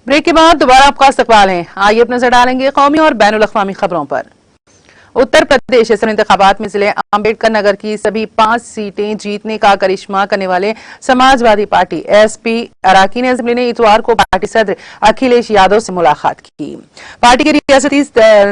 Break के बाद दोबारा आपका इस्तकबाल है। आइए अब नजर डालेंगे कौमी और बैनुल अक़वामी खबरों पर। उत्तर प्रदेश असेंबली इंतखाबात में जिले अम्बेडकर नगर की सभी 5 सीटें जीतने का करिश्मा करने वाले समाजवादी पार्टी एसपी अराकीन असेंबली ने इतवार को पार्टी सदर अखिलेश यादव से मुलाकात की। पार्टी के रियासती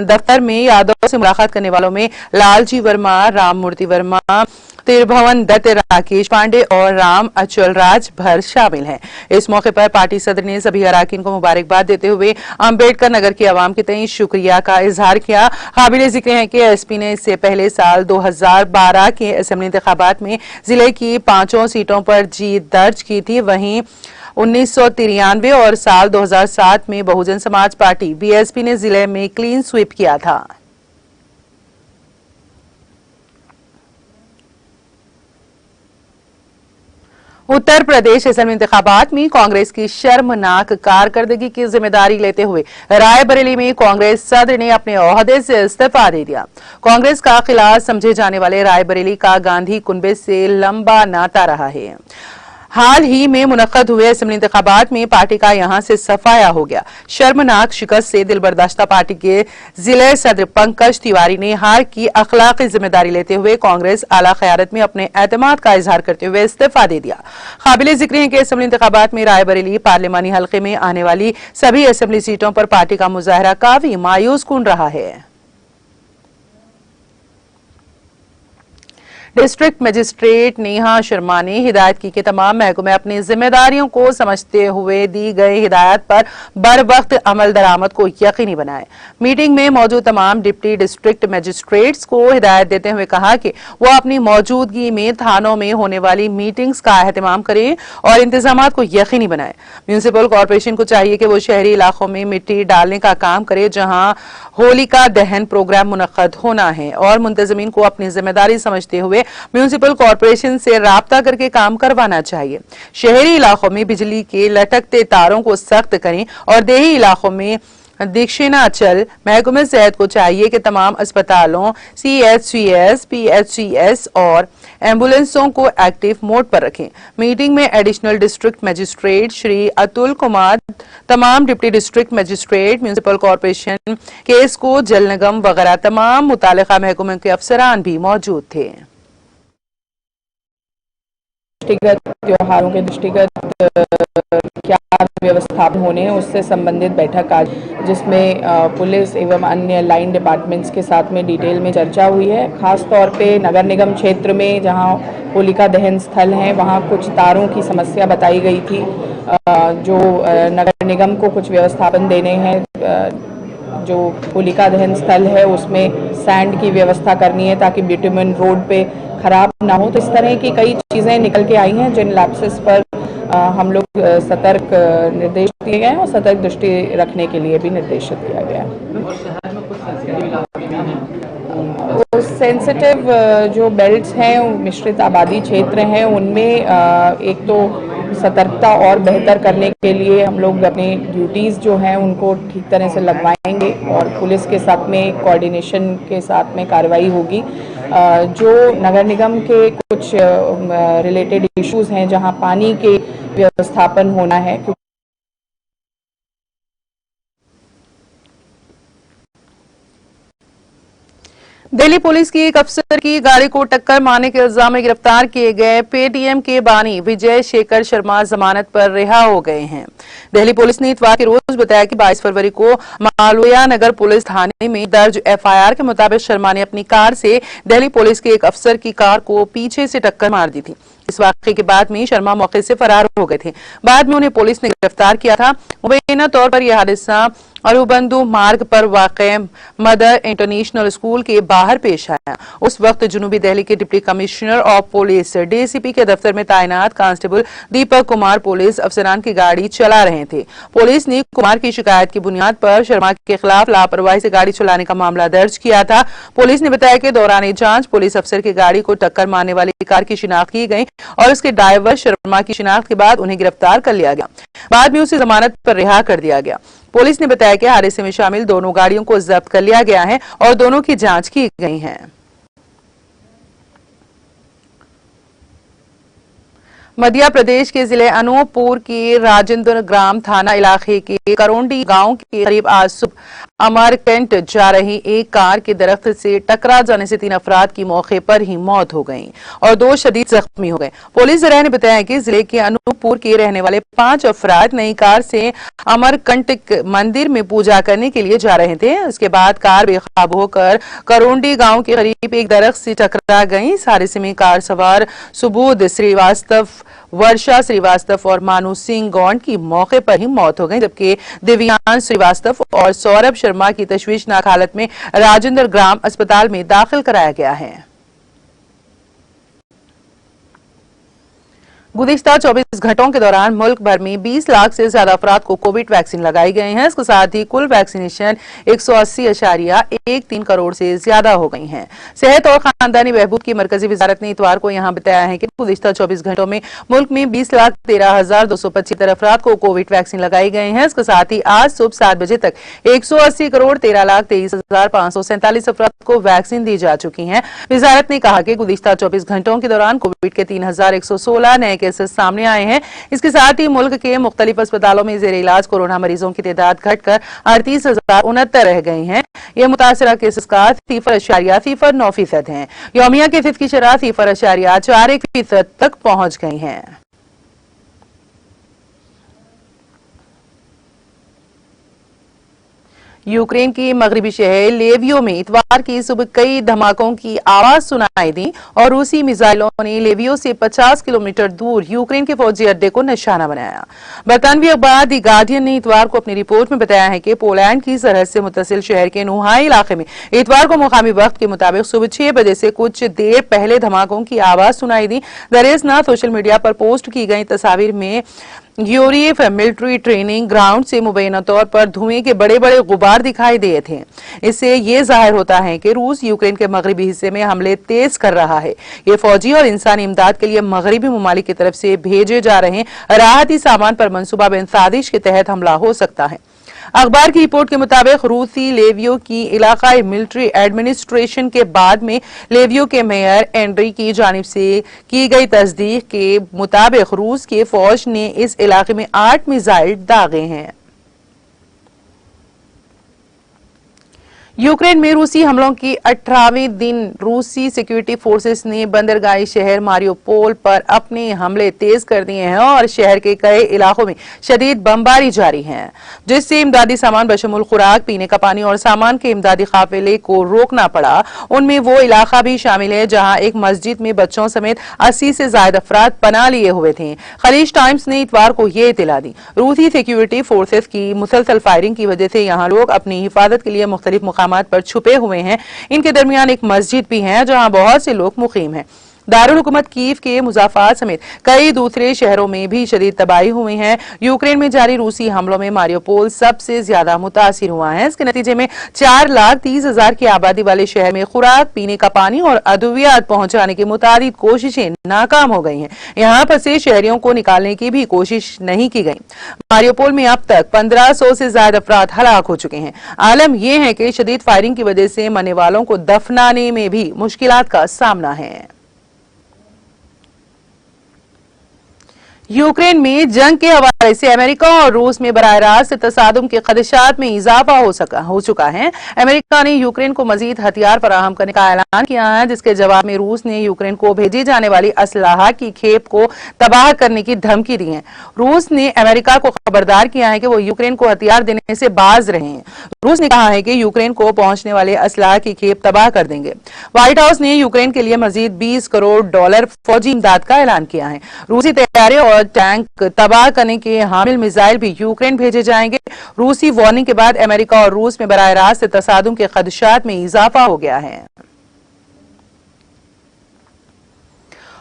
दफ्तर में यादव से मुलाकात करने वालों में लालजी वर्मा, राम मूर्ति वर्मा, त्रिभुवन दत्त, राकेश पांडे और राम अचल राज भर शामिल हैं। इस मौके पर पार्टी सदर ने सभी अराकीन को मुबारकबाद देते हुए अम्बेडकर नगर की आवाम के तय शुक्रिया का इजहार किया। काबिल जिक्र है कि एसपी ने इससे पहले साल 2012 के असेंबली इंतखाबात में जिले की 5 सीटों पर जीत दर्ज की थी। वहीं 1993 और साल 2007 में बहुजन समाज पार्टी बीएसपी ने जिले में क्लीन स्वीप किया था। उत्तर प्रदेश असेंबली इंतखाबात में कांग्रेस की शर्मनाक कारकर्दगी की जिम्मेदारी लेते हुए रायबरेली में कांग्रेस सदर ने अपने ओहदे से इस्तीफा दे दिया। कांग्रेस का खिलाफ समझे जाने वाले रायबरेली का गांधी कुनबे से लंबा नाता रहा है। हाल ही में मुनक्कद हुए असेंबली इंतखाबात में पार्टी का यहां से सफाया हो गया। शर्मनाक शिकस्त से दिलबर्दाश्ता पार्टी के जिले सदर पंकज तिवारी ने हार की अखलाकी जिम्मेदारी लेते हुए कांग्रेस आला क़यादत में अपने एतमाद का इजहार करते हुए इस्तीफा दे दिया। काबिल जिक्र है कि असेंबली इंतखाबात में रायबरेली पार्लिमानी हल्के में आने वाली सभी असेंबली सीटों पर पार्टी का मुजाहरा काफी मायूस कुन रहा है। डिस्ट्रिक्ट मजिस्ट्रेट नेहा शर्मा ने हिदायत की कि तमाम महकमे अपनी जिम्मेदारियों को समझते हुए दी गई हिदायत पर बर वक्त अमल दरामद को यकीनी बनाए। मीटिंग में मौजूद तमाम डिप्टी डिस्ट्रिक्ट मजिस्ट्रेट्स को हिदायत देते हुए कहा कि वो अपनी मौजूदगी में थानों में होने वाली मीटिंग्स का एहतमाम करें और इंतजाम को यकीनी बनाए। म्यूनिसिपल कॉरपोरेशन को चाहिए कि वो शहरी इलाकों में मिट्टी डालने का काम करे जहां होलिका दहन प्रोग्राम मुनक्कद होना है और मुंतजमीन को अपनी जिम्मेदारी समझते हुए म्यूनिसिपल कॉरपोरेशन से राब्ता करके काम करवाना चाहिए। शहरी इलाकों में बिजली के लटकते तारों को सख्त करें और देही इलाकों में दीक्षिणाचल महकमे सेहत को चाहिए कि तमाम अस्पतालों, CHCS, PHCS और एम्बुलेंसों को एक्टिव मोड पर रखें। मीटिंग में additional district magistrate Shri Atul Kumar, तमाम deputy district magistrate, municipal corporation, KESCO, Jal Nigam वगैरह तमाम मुतालिका महकमों के अफसरान भी मौजूद थे। दृष्टिगत त्योहारों के दृष्टिगत क्या व्यवस्थापन होने हैं उससे संबंधित बैठक आज, जिसमें पुलिस एवं अन्य लाइन डिपार्टमेंट्स के साथ में डिटेल में चर्चा हुई है। खास तौर पे नगर निगम क्षेत्र में जहां होलिका दहन स्थल हैं वहां कुछ तारों की समस्या बताई गई थी, जो नगर निगम को कुछ व्यवस्थापन देने हैं। जो होलिका दहन स्थल है उसमें सैंड की व्यवस्था करनी है ताकि बिटुमेन रोड पे खराब ना हो। तो इस तरह की कई चीज़ें निकल के आई हैं जिन लैप्सेस पर हम लोग सतर्क निर्देश दिए गए हैं और सतर्क दृष्टि रखने के लिए भी निर्देशित किया गया है। सेंसिटिव जो बेल्ट्स हैं, मिश्रित आबादी क्षेत्र हैं, उनमें एक तो सतर्कता और बेहतर करने के लिए हम लोग अपनी ड्यूटीज़ जो हैं उनको ठीक तरह से लगवाएंगे और पुलिस के साथ में कोऑर्डिनेशन के साथ में कार्रवाई होगी। जो नगर निगम के कुछ रिलेटेड इश्यूज हैं जहां पानी के व्यवस्थापन होना है, दिल्ली पुलिस की एक अफसर की गाड़ी को टक्कर मारने के इल्जाम में गिरफ्तार किए गए पेटीएम के बानी विजय शेखर शर्मा जमानत पर रिहा हो गए हैं। दिल्ली पुलिस ने इतवार के रोज बताया कि 22 फरवरी को मालविया नगर पुलिस थाने में दर्ज एफआईआर के मुताबिक शर्मा ने अपनी कार से दिल्ली पुलिस के एक अफसर की कार को पीछे से टक्कर मार दी थी। इस वाकये के बाद में शर्मा मौके से फरार हो गए थे। बाद में उन्हें पुलिस ने गिरफ्तार किया था। मुबैना तौर पर यह हादसा अरुबंधु मार्ग पर वाक़े मदर इंटरनेशनल स्कूल के बाहर पेश आया। उस वक्त जुनूबी दिल्ली के deputy commissioner of police DCP के दफ्तर में तैनात कांस्टेबल दीपक कुमार पुलिस अफसरान की गाड़ी चला रहे थे। पुलिस ने कुमार की शिकायत की बुनियाद पर शर्मा के खिलाफ लापरवाही से गाड़ी चलाने का मामला दर्ज किया था। पुलिस ने बताया कि दौरान जांच पुलिस अफसर की गाड़ी को टक्कर मारने वाली कार की शिनाख्त की गई और उसके ड्राइवर शर्मा की शिनाख्त के बाद उन्हें गिरफ्तार कर लिया गया। बाद में उसे जमानत पर रिहा कर दिया गया। पुलिस ने बताया कि हादसे में शामिल दोनों गाड़ियों को जब्त कर लिया गया है और दोनों की जांच की गई है। मध्य प्रदेश के जिले अनूपपुर के राजेंद्र ग्राम थाना इलाके के करोंडी गांव के करीब आज सुबह अमरकंट जा रही एक कार के दरख्त से टकरा जाने से 3 अफराद की मौके पर ही मौत हो गई और 2 शदीद जख्मी हो गए। पुलिस जराये ने बताया कि जिले के अनूपपुर के रहने वाले 5 अफराद नई कार से अमरकंटक मंदिर में पूजा करने के लिए जा रहे थे। उसके बाद कार बेकाबू होकर करोंडी गांव के करीब एक दरख्त से टकरा गई। इस हादसे में कार सवार सुबोध श्रीवास्तव, वर्षा श्रीवास्तव और मानू सिंह गौंड की मौके पर ही मौत हो गई, जबकि दिव्यांश श्रीवास्तव और सौरभ शर्मा की तशवीशनाक हालत में राजेंद्र ग्राम अस्पताल में दाखिल कराया गया है। गुज़िश्ता 24 घंटों के दौरान मुल्क भर में 20 लाख से ज्यादा अफराद को कोविड वैक्सीन लगाई गई है। इसके साथ ही कुल वैक्सीनेशन 180.13 करोड़ से ज्यादा हो गई है। सेहत और खानदानी बहबूद की मरकजी वजारत ने इतवार को यहां बताया है कि गुज़िश्ता 24 घंटों में मुल्क में 20,13,275 अफराद को कोविड वैक्सीन लगाई गई है। इसके साथ ही आज सुबह 7 बजे तक 180,13,23,547 अफराद को वैक्सीन दी जा चुकी है। वजारत ने कहा कि गुज़िश्ता 24 घंटों के दौरान कोविड के 3,116 नए केसेस सामने आए हैं। इसके साथ ही मुल्क के मुख्तलिफ अस्पतालों में जेर इलाज कोरोना मरीजों की तादाद घटकर 38,069 रह गई है। ये मुतासरा केसेस का 0.09% है। यौमिया कैफियत की शरह 0.41% तक पहुंच गई है। यूक्रेन की मगरबी शहर लेवियो में इतवार की सुबह कई धमाकों की आवाज सुनाई दी और रूसी मिसाइलों ने लेवियो से 50 किलोमीटर दूर यूक्रेन के फौजी अड्डे को निशाना बनाया। बरतानवी अखबार दी गार्डियन ने इतवार को अपनी रिपोर्ट में बताया है कि पोलैंड की सरहद से मुत्तसिल शहर के नुहाई इलाके में इतवार को मुकामी वक्त के मुताबिक सुबह 6 बजे से कुछ देर पहले धमाकों की आवाज सुनाई दी। दरअसल सोशल मीडिया पर पोस्ट की गई तस्वीर में यूरीफ मिलिट्री ट्रेनिंग ग्राउंड से मुबैना तौर पर धुएं के बड़े बड़े गुबार दिखाई दिए थे। इससे ये जाहिर होता है कि रूस यूक्रेन के मगरबी हिस्से में हमले तेज कर रहा है। ये फौजी और इंसानी इमदाद के लिए मगरबी ममालिक की तरफ से भेजे जा रहे राहती सामान पर मंसूबाबंद साजिश के तहत हमला हो सकता है। अखबार की रिपोर्ट के मुताबिक रूसी लेवियो की इलाकाई मिलिट्री एडमिनिस्ट्रेशन के बाद में लेवियो के मेयर एंड्री की जानिब से की गई तस्दीक के मुताबिक रूस के फौज ने इस इलाके में 8 मिसाइल दागे हैं। यूक्रेन में रूसी हमलों की 18वें दिन रूसी सिक्योरिटी फोर्सेस ने बंदरगाही शहर मारियोपोल पर अपने हमले तेज कर दिए हैं और शहर के कई इलाकों में शदीद बमबारी जारी है, जिससे इमदादी सामान बशमुल खुराक, पीने का पानी और सामान के इमदादी काफिले को रोकना पड़ा। उनमें वो इलाका भी शामिल है जहां एक मस्जिद में बच्चों समेत 80 से ज्यादा अफराद पनाह लिए हुए थे। खलीज टाइम्स ने इतवार को ये इत्तला दी। रूसी सिक्योरिटी फोर्सेस की मुसलसल फायरिंग की वजह से यहाँ लोग अपनी हिफाजत के लिए मुख्तलिफ मुकामात पर छुपे हुए हैं। इनके दरमियान एक मस्जिद भी है जहां बहुत से लोग मुकीम हैं। दारुल हुकूमत कीव के मुजाफात समेत कई दूसरे शहरों में भी शदीद तबाही हुई है। यूक्रेन में जारी रूसी हमलों में मारियोपोल सबसे ज्यादा मुतासिर हुआ है। इसके नतीजे में 4,30,000 की आबादी वाले शहर में खुराक, पीने का पानी और अद्वियात पहुंचाने की मुतादिद कोशिशें नाकाम हो गई हैं। यहाँ फंसे शहरियों को निकालने की भी कोशिश नहीं की गई। मारियोपोल में अब तक 1500 से ज्यादा अफराद हलाक हो चुके हैं। आलम यह है कि शदीद फायरिंग की वजह से मरने वालों को दफनाने में भी मुश्किलात का सामना है। यूक्रेन में जंग के हवाले से अमेरिका और रूस में बराह रास्त तसादुम के खदशात में इजाफा हो चुका है। अमेरिका ने यूक्रेन को मजीद हथियार फराहम करने का ऐलान किया है, जिसके जवाब में रूस ने यूक्रेन को भेजी जाने वाली असलाह की खेप को तबाह करने की धमकी दी है। रूस ने अमेरिका को खबरदार किया है कि वो यूक्रेन को हथियार देने से बाज रहे हैं। रूस ने कहा है कि यूक्रेन को पहुंचने वाले असलाह की खेप तबाह कर देंगे। व्हाइट हाउस ने यूक्रेन के लिए मजीद $20 करोड़ फौजी इमदाद का ऐलान किया है। रूसी तैयारे और टैंक तबाह करने के हामिल मिसाइल भी यूक्रेन भेजे जाएंगे। रूसी वार्निंग के बाद अमेरिका और रूस में बराह रास्त तसादुम के खदशात में इजाफा हो गया है।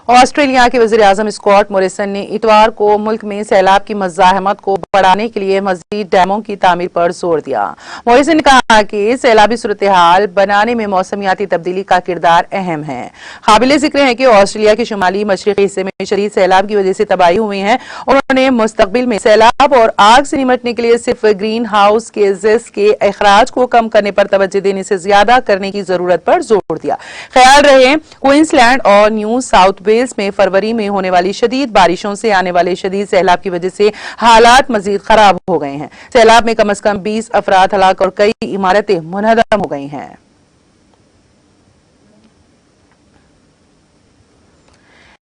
ऑस्ट्रेलिया के वज़ीर-ए-आज़म स्कॉट मॉरिसन ने इतवार को मुल्क में सैलाब की मज़ाहमत को बढ़ाने के लिए मज़ीद डैमों की तामीर पर जोर दिया। मॉरिसन ने कहा कि सैलाबी सूरत हाल बनाने में मौसमियाती तब्दीली का किरदार अहम है। काबिल जिक्र है कि ऑस्ट्रेलिया के शुमाली मशरक़ी हिस्से में शदीद सैलाब की वजह से तबाही हुई है। उन्होंने मुस्तकबिल में सैलाब और आग से निमटने के लिए सिर्फ ग्रीन हाउस गैसेस के अखराज को कम करने पर तवज्जो देने से ज्यादा करने की जरूरत पर जोर दिया। ख्याल रहे क्वींसलैंड और न्यू साउथ वेल्स में फरवरी में होने वाली शदीद बारिशों से आने वाले शदीद सैलाब की वजह से हालात मजीद खराब हो गए हैं। सैलाब में कम से कम 20 अफराद हलाक और कई इमारतें मुनहदम हो गई हैं।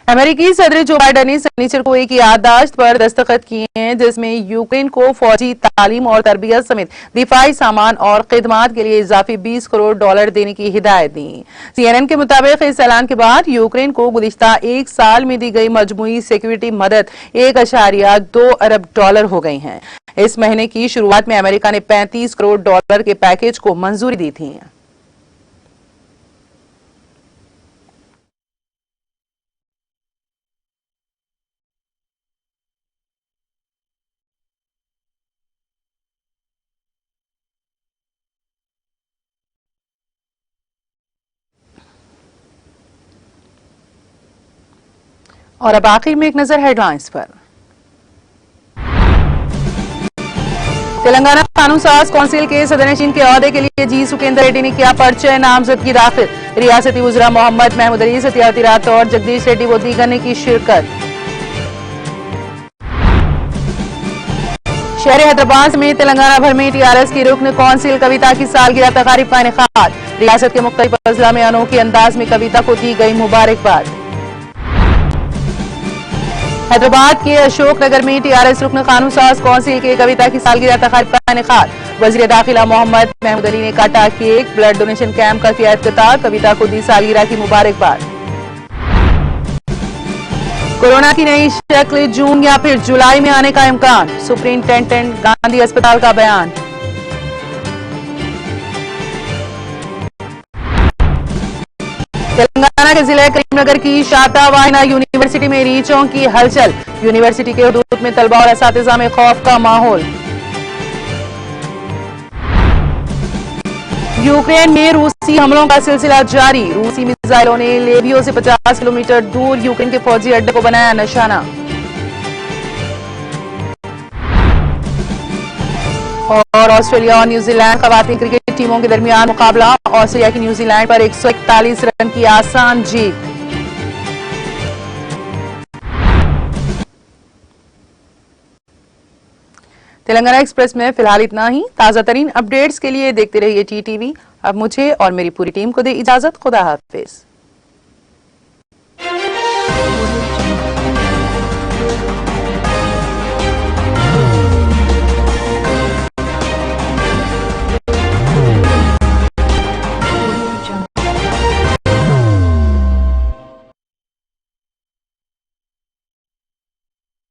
अमेरिकी सदर जो बाइडन ने शनिचर को एक याददाश्त पर दस्तखत किए हैं जिसमें यूक्रेन को फौजी तालीम और तरबियत समेत दिफाई सामान और खिदमात के लिए इजाफी $20 करोड़ देने की हिदायत दी। CNN के मुताबिक इस ऐलान के बाद यूक्रेन को गुज़िश्ता एक साल में दी गई मजमूई सिक्योरिटी मदद $1.2 अरब हो गई है। इस महीने की शुरुआत में अमेरिका ने $35 करोड़ के पैकेज को मंजूरी दी थी। और अब आखिर में एक नजर हेडलाइंस पर। तेलंगाना कानून साज कौंसिल के सदरनशीन के ओहदे के लिए जी सुकेंद्र रेड्डी ने किया पर्चे नामजदगी दाखिल। रियासती वज़रा मोहम्मद महमूद अली, सत्यावती राठौर, जगदीश रेड्डी व दीगर ने की शिरकत। शहर हैदराबाद समेत तेलंगाना भर में टीआरएस की रुकन कौंसिल कविता की सालगिरह तकारीब का इनेकाद। रियासत के मुख्तलिफ अजला में अनोखे अंदाज में कविता को दी गई मुबारकबाद। हैदराबाद के अशोक नगर में टीआरएस रुकन कानून साज कौंसिल के कविता की सालगिरह तकारीब का इनेकाद। वज़ीर दाखिला मोहम्मद महमूद अली ने काटा केक, ब्लड डोनेशन कैंप का किया इफ्तिताह, कविता को दी सालगिरह की मुबारकबाद। कोरोना की नई शक्ल जून या फिर जुलाई में आने का इम्कान, सुप्रिंटेंडेंट गांधी अस्पताल का बयान। तेलंगाना के जिले करीमनगर की शाता वाहिना यूनिवर्सिटी में रीचों की हलचल, यूनिवर्सिटी के हुदूद में तलबा और असातिज़ा में खौफ का माहौल। यूक्रेन में रूसी हमलों का सिलसिला जारी, रूसी मिसाइलों ने लेबियो से 50 किलोमीटर दूर यूक्रेन के फौजी अड्डे को बनाया निशाना। और ऑस्ट्रेलिया और न्यूजीलैंड खवातीन क्रिकेट टीमों के दरमियान मुकाबला, ऑस्ट्रेलिया की न्यूजीलैंड पर 141 रन की आसान जीत। तेलंगाना एक्सप्रेस में फिलहाल इतना ही। ताजा तरीन अपडेट्स के लिए देखते रहिए टीटीवी। अब मुझे और मेरी पूरी टीम को दे इजाजत। खुदा हाफिज।